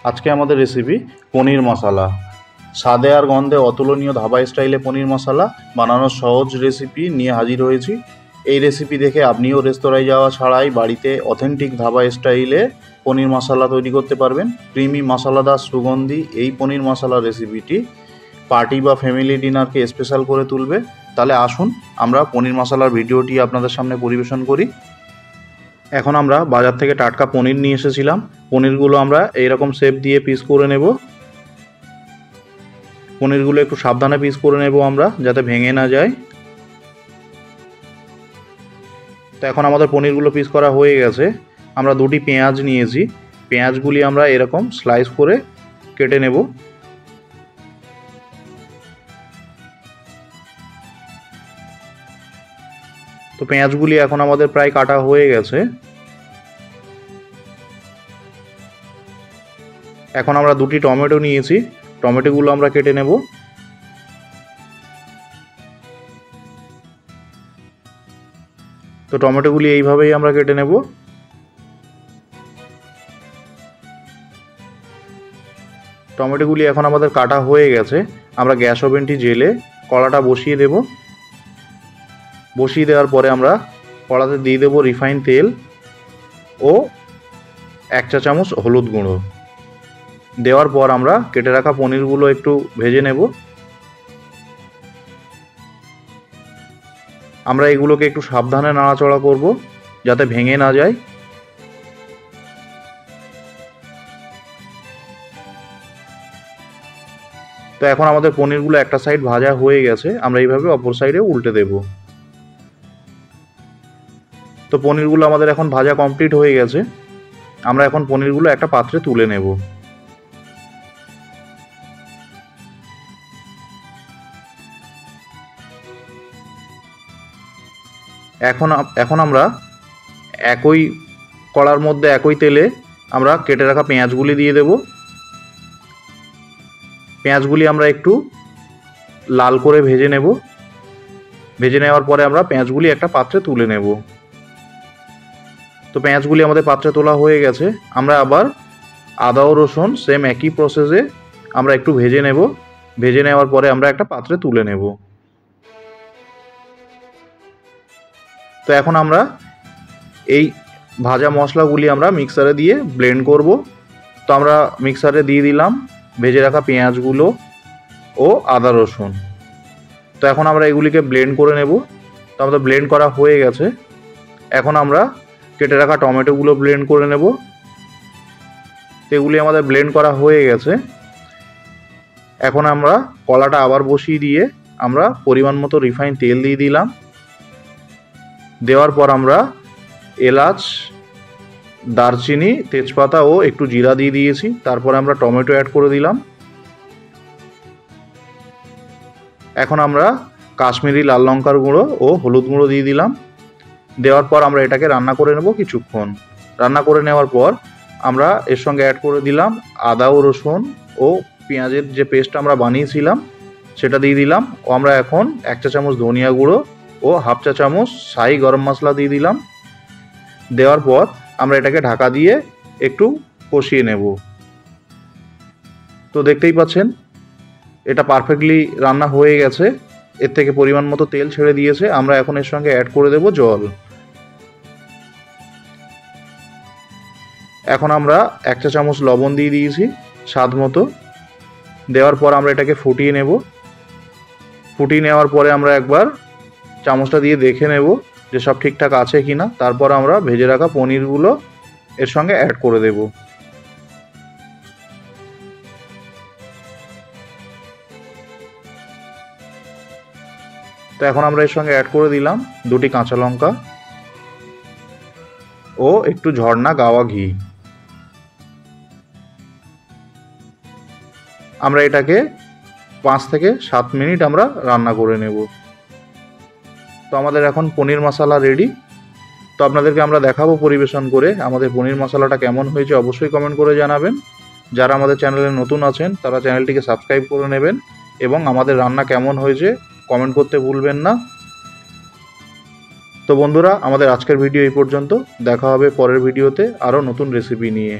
আজকে আমাদের রেসিপি পনির মশলা। স্বাদে আর গন্ধে অতুলনীয় ধাবা স্টাইলে পনির মশলা বানানোর সহজ রেসিপি নিয়ে হাজির হয়েছি। এই রেসিপি দেখে আপনিও রেস্তোরাঁয় যাওয়া ছাড়াই বাড়িতে অথেন্টিক ধাবা স্টাইলে পনির মশলা তৈরি করতে পারবেন। ক্রিমি মশলাদার সুগন্ধি এই পনির মশলা রেসিপিটি পার্টি বা ফ্যামিলি ডিনারকে স্পেশাল করে তুলবে। তাহলে আসুন আমরা পনির মশলার ভিডিওটি আপনাদের সামনে পরিবেশন করি। এখন আমরা বাজার থেকে টাটকা পনির নিয়ে এসেছিলাম। পনিরগুলো আমরা এইরকম শেপ দিয়ে পিস করে নেব। পনিরগুলো একটু সাবধানে পিস করে নেব আমরা, যাতে ভেঙে না যায়। তো এখন আমাদের পনিরগুলো পিস করা হয়ে গেছে। আমরা দুটি পেঁয়াজ নিয়েছি। পেঁয়াজগুলি আমরা এরকম স্লাইস করে কেটে নেব। তো পেঁয়াজগুলি এখন আমাদের প্রায় কাটা হয়ে গেছে। এখন আমরা দুটি টমেটো নিয়েছি। টমেটোগুলো আমরা কেটে নেব। তো টমেটোগুলি এইভাবেই আমরা কেটে নেব। টমেটোগুলি এখন আমাদের কাটা হয়ে গেছে। আমরা গ্যাস ওভেনটি জেলে কড়াটা বসিয়ে দেব। বসিয়ে দেওয়ার পরে আমরা কড়াতে দিয়ে দেব রিফাইন তেল ও 1 চা চামচ হলুদ গুঁড়ো। দেওয়ার পর আমরা কেটে রাখা পনিরগুলো একটু ভেজে নেব। আমরা এগুলোকে একটু সাবধানে নাড়াচাড়া করব যাতে ভেঙে না যায়। তো এখন আমাদের পনিরগুলো একটা সাইড ভাজা হয়ে গেছে। আমরা এইভাবে অপর সাইডে উল্টে দেব। তো পনিরগুলো আমাদের এখন ভাজা কমপ্লিট হয়ে গেছে। আমরা এখন পনিরগুলো একটা পাত্রে তুলে নেব। এখন আমরা একই কড়ার মধ্যে একই তেলে আমরা কেটে রাখা পেঁয়াজগুলি দিয়ে দেব। পেঁয়াজগুলি আমরা একটু লাল করে ভেজে নেব। ভেজে নেওয়ার পরে আমরা পেঁয়াজগুলি একটা পাত্রে তুলে নেব। তো পেঁয়াজগুলি আমাদের পাত্রে তোলা হয়ে গেছে। আমরা আবার আদা ও রসুন সেম একই প্রসেসে আমরা একটু ভেজে নেব। ভেজে নেওয়ার পরে আমরা একটা পাত্রে তুলে নেব। তো এখন আমরা এই ভাজা মশলাগুলি আমরা মিক্সারে দিয়ে ব্লেন্ড করব। তো আমরা মিক্সারে দিয়ে দিলাম ভেজে রাখা পেঁয়াজগুলো ও আদা রসুন। তো এখন আমরা এগুলিকে ব্লেন্ড করে নেব। তো আমাদের ব্লেন্ড করা হয়ে গেছে। এখন আমরা কেটে রাখা টমেটোগুলো ব্লেন্ড করে নেব। তো এগুলি আমাদের ব্লেন্ড করা হয়ে গেছে। এখন আমরা কড়াটা আবার বসিয়ে দিয়ে আমরা পরিমাণ মতো রিফাইন তেল দিয়ে দিলাম। দেওয়ার পর আমরা এলাচ, দারচিনি, তেজপাতা ও একটু জিরা দিয়ে দিয়েছি। তারপরে আমরা টমেটো অ্যাড করে দিলাম। এখন আমরা কাশ্মীরি লাল লঙ্কার গুঁড়ো ও হলুদ গুঁড়ো দিয়ে দিলাম। দেওয়ার পর আমরা এটাকে রান্না করে নেব কিছুক্ষণ। রান্না করে নেওয়ার পর আমরা এর সঙ্গে অ্যাড করে দিলাম আদা ও রসুন ও পেঁয়াজের যে পেস্ট আমরা বানিয়েছিলাম সেটা দিয়ে দিলাম। ও আমরা এখন 1 চা চামচ ধনিয়া গুঁড়ো ও হাফ চা চামচ শাহি গরম মশলা দিয়ে দিলাম। দেওয়ার পর আমরা এটাকে ঢাকা দিয়ে একটু কষিয়ে নেব। তো দেখতেই পাচ্ছেন এটা পারফেক্টলি রান্না হয়ে গেছে। এর থেকে পরিমাণ মতো তেল ছেড়ে দিয়েছে। আমরা এখন এর সঙ্গে অ্যাড করে দেব জল। এখন আমরা 1 চা চামচ লবণ দিয়ে দিয়েছি স্বাদ মতো। দেওয়ার পর আমরা এটাকে ফুটিয়ে নেব। ফুটিয়ে নেওয়ার পরে আমরা একবার চামচটা দিয়ে দেখে নেব যে সব ঠিকঠাক আছে কিনা। তারপর আমরা ভেজে রাখা পনিরগুলো এর সঙ্গে অ্যাড করে দেব। তো এখন আমরা এর সঙ্গে অ্যাড করে দিলাম দুটি কাঁচা লঙ্কা ও একটু ঝর্ণা গাওয়া ঘি। আমরা এটাকে 5 থেকে 7 মিনিট আমরা রান্না করে নেব। তো আমাদের এখন পনির মশলা রেডি। তো আপনাদেরকে আমরা দেখাবো পরিবেশন করে আমাদের পনির মশলাটা কেমন হয়েছে। অবশ্যই কমেন্ট করে জানাবেন। যারা আমাদের চ্যানেলে নতুন আছেন তারা চ্যানেলটিকে সাবস্ক্রাইব করে নেবেন এবং আমাদের রান্না কেমন হয়েছে কমেন্ট করতে ভুলবেন না। তো বন্ধুরা, আমাদের আজকের ভিডিও এই পর্যন্ত। দেখা হবে পরের ভিডিওতে আরও নতুন রেসিপি নিয়ে।